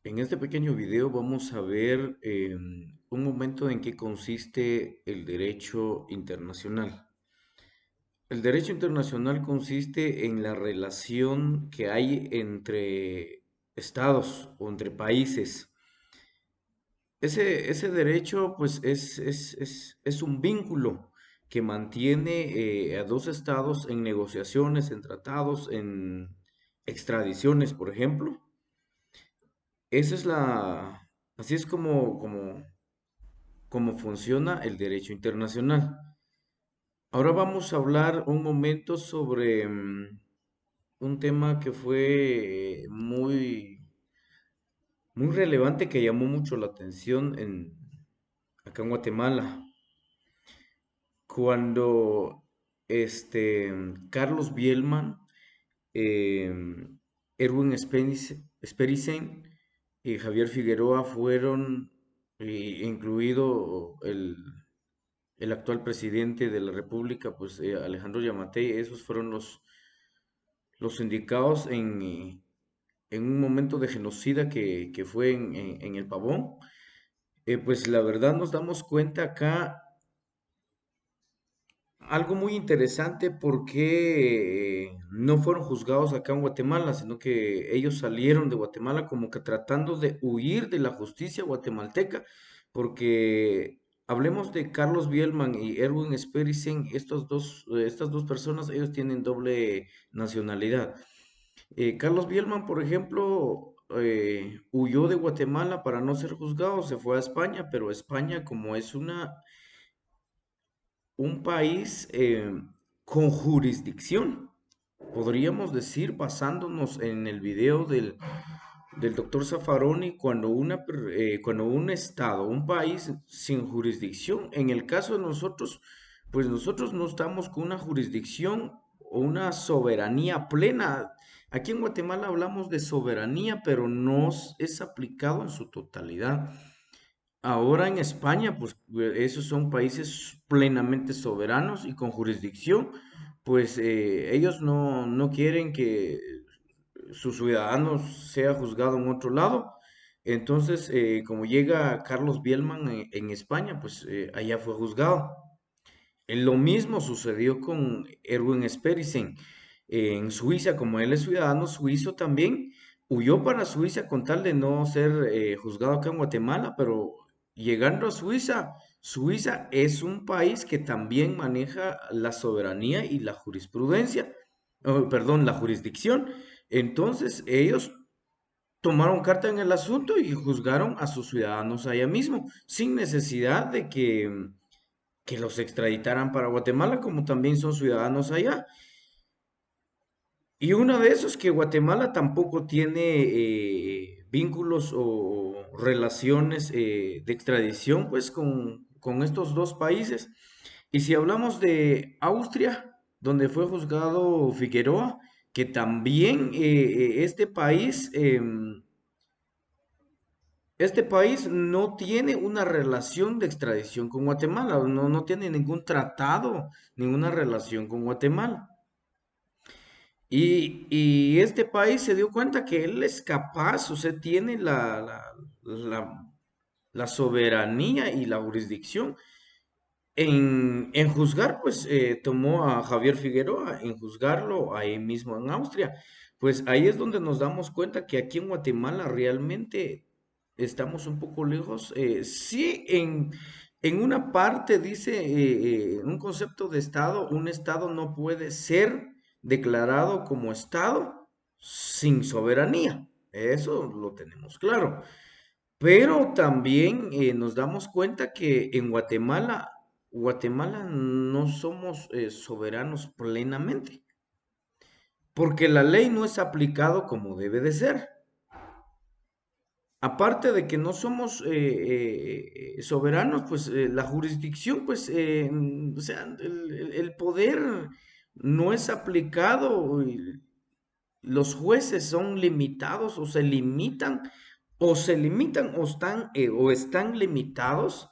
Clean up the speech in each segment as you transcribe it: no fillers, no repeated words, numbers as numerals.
En este pequeño video vamos a ver un momento en qué consiste el derecho internacional. El derecho internacional consiste en la relación que hay entre estados o entre países. Ese derecho pues es un vínculo que mantiene a dos estados en negociaciones, en tratados, en extradiciones, por ejemplo. Esa es así es como funciona el derecho internacional. Ahora vamos a hablar un momento sobre un tema que fue muy relevante, que llamó mucho la atención acá en Guatemala, cuando Carlos Bielman, Erwin Sperisen y Javier Figueroa fueron, incluido el actual presidente de la República, pues Alejandro Yamatei. Esos fueron los indicados en un momento de genocida que fue en el Pavón. Pues la verdad nos damos cuenta acá algo muy interesante, porque no fueron juzgados acá en Guatemala, sino que ellos salieron de Guatemala como que tratando de huir de la justicia guatemalteca, porque hablemos de Carlos Bielman y Erwin Sperisen. Estas dos personas, ellos tienen doble nacionalidad. Carlos Bielman, por ejemplo, huyó de Guatemala para no ser juzgado, se fue a España, pero España, como es un país con jurisdicción, podríamos decir, basándonos en el video del doctor Zaffaroni, cuando un estado, un país sin jurisdicción, en el caso de nosotros, pues nosotros no estamos con una jurisdicción o una soberanía plena. Aquí en Guatemala hablamos de soberanía, pero no es aplicado en su totalidad. Ahora en España, pues esos son países plenamente soberanos y con jurisdicción. Pues ellos no quieren que sus ciudadanos sea juzgado en otro lado. Entonces, como llega Carlos Bielman en España, pues allá fue juzgado. Lo mismo sucedió con Erwin Sperisen en Suiza. Como él es ciudadano suizo también, huyó para Suiza con tal de no ser juzgado acá en Guatemala, pero llegando a Suiza, Suiza es un país que también maneja la soberanía y la jurisprudencia, perdón, la jurisdicción. Entonces, ellos tomaron carta en el asunto y juzgaron a sus ciudadanos allá mismo, sin necesidad de que los extraditaran para Guatemala, como también son ciudadanos allá. Y uno de esos, que Guatemala tampoco tiene vínculos o relaciones de extradición, pues con estos dos países. Y si hablamos de Austria, donde fue juzgado Figueroa, que también este país no tiene una relación de extradición con Guatemala, no tiene ningún tratado, ninguna relación con Guatemala. Y este país se dio cuenta que él es capaz, o sea, tiene la, la soberanía y la jurisdicción en juzgar. Pues tomó a Javier Figueroa en juzgarlo ahí mismo en Austria. Pues ahí es donde nos damos cuenta que aquí en Guatemala realmente estamos un poco lejos. Sí, en una parte dice, un concepto de Estado, un Estado no puede ser declarado como Estado sin soberanía. Eso lo tenemos claro. Pero también nos damos cuenta que en Guatemala no somos soberanos plenamente, porque la ley no es aplicado como debe de ser. Aparte de que no somos soberanos, pues la jurisdicción, pues, o sea, el poder no es aplicado. Y los jueces son limitados, o están limitados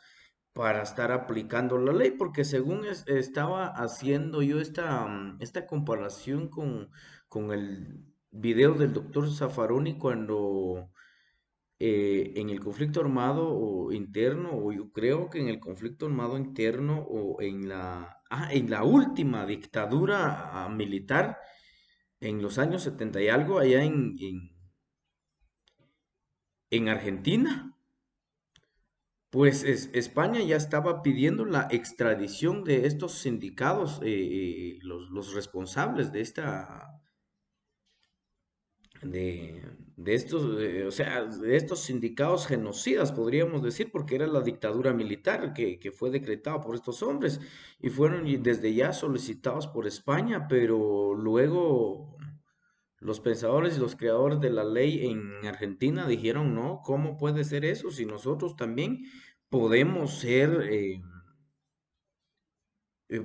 para estar aplicando la ley, porque según estaba haciendo yo esta comparación con el video del doctor Zaffaroni, en el conflicto armado o interno, o yo creo que en el conflicto armado interno o en la última dictadura militar en los años 70 y algo allá en Argentina, pues España ya estaba pidiendo la extradición de estos sindicados, los responsables de de, de estos, o sea, de estos sindicados genocidas, podríamos decir, porque era la dictadura militar que fue decretada por estos hombres y fueron desde ya solicitados por España, pero luego los pensadores y los creadores de la ley en Argentina dijeron, no, ¿cómo puede ser eso si nosotros también podemos ser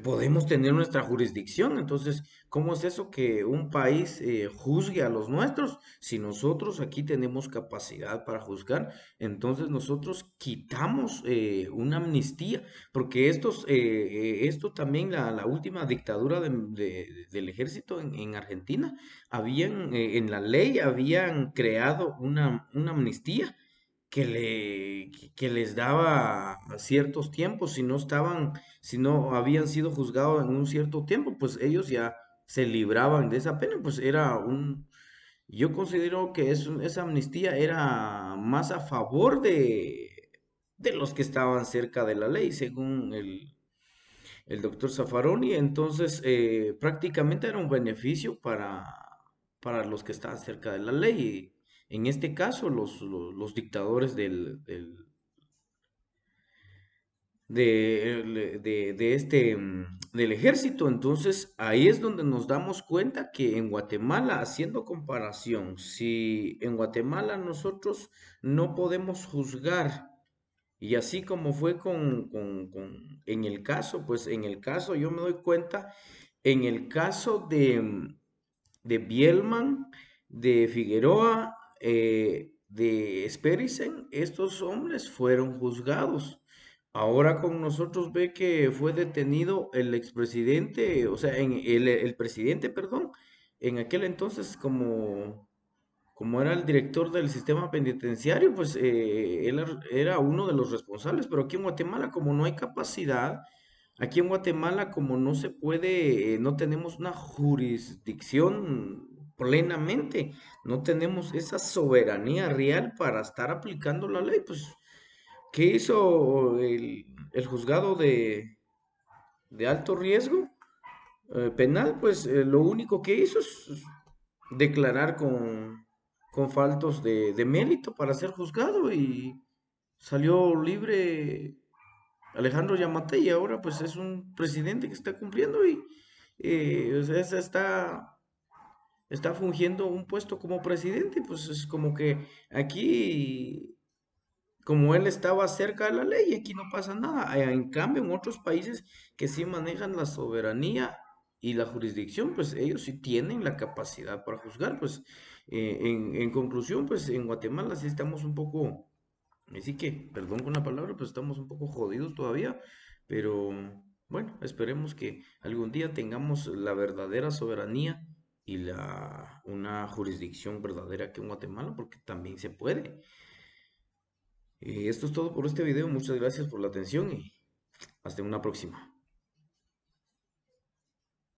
podemos tener nuestra jurisdicción? Entonces, ¿cómo es eso que un país juzgue a los nuestros? Si nosotros aquí tenemos capacidad para juzgar, entonces nosotros quitamos una amnistía, porque esto también, la última dictadura del ejército en Argentina, habían, en la ley habían creado una amnistía que les daba ciertos tiempos, si no habían sido juzgados en un cierto tiempo, pues ellos ya se libraban de esa pena, pues yo considero que esa amnistía era más a favor de los que estaban cerca de la ley, según el doctor Zaffaroni. Entonces prácticamente era un beneficio para los que estaban cerca de la ley. En este caso, los dictadores del ejército. Entonces, ahí es donde nos damos cuenta que en Guatemala, haciendo comparación, si en Guatemala nosotros no podemos juzgar, y así como fue en el caso, pues en el caso yo me doy cuenta, en el caso de Bielman, de Figueroa, de Sperisen, estos hombres fueron juzgados. Ahora con nosotros ve que fue detenido el expresidente, o sea, el presidente, perdón, en aquel entonces como era el director del sistema penitenciario, pues él era uno de los responsables, pero aquí en Guatemala, como no hay capacidad, aquí en Guatemala, como no se puede, no tenemos una jurisdicción plenamente, no tenemos esa soberanía real para estar aplicando la ley, pues, ¿qué hizo el juzgado de alto riesgo penal? Pues lo único que hizo es declarar con faltos de mérito para ser juzgado y salió libre Alejandro Yamatei y ahora pues es un presidente que está cumpliendo y o sea, está fungiendo un puesto como presidente, pues es como que aquí, como él estaba cerca de la ley, aquí no pasa nada. En cambio, en otros países que sí manejan la soberanía y la jurisdicción, pues ellos sí tienen la capacidad para juzgar. Pues en conclusión, pues en Guatemala sí estamos un poco, así que, perdón con la palabra, pues estamos un poco jodidos todavía, pero bueno, esperemos que algún día tengamos la verdadera soberanía y una jurisdicción verdadera aquí en Guatemala, porque también se puede. Esto es todo por este video. Muchas gracias por la atención y hasta una próxima.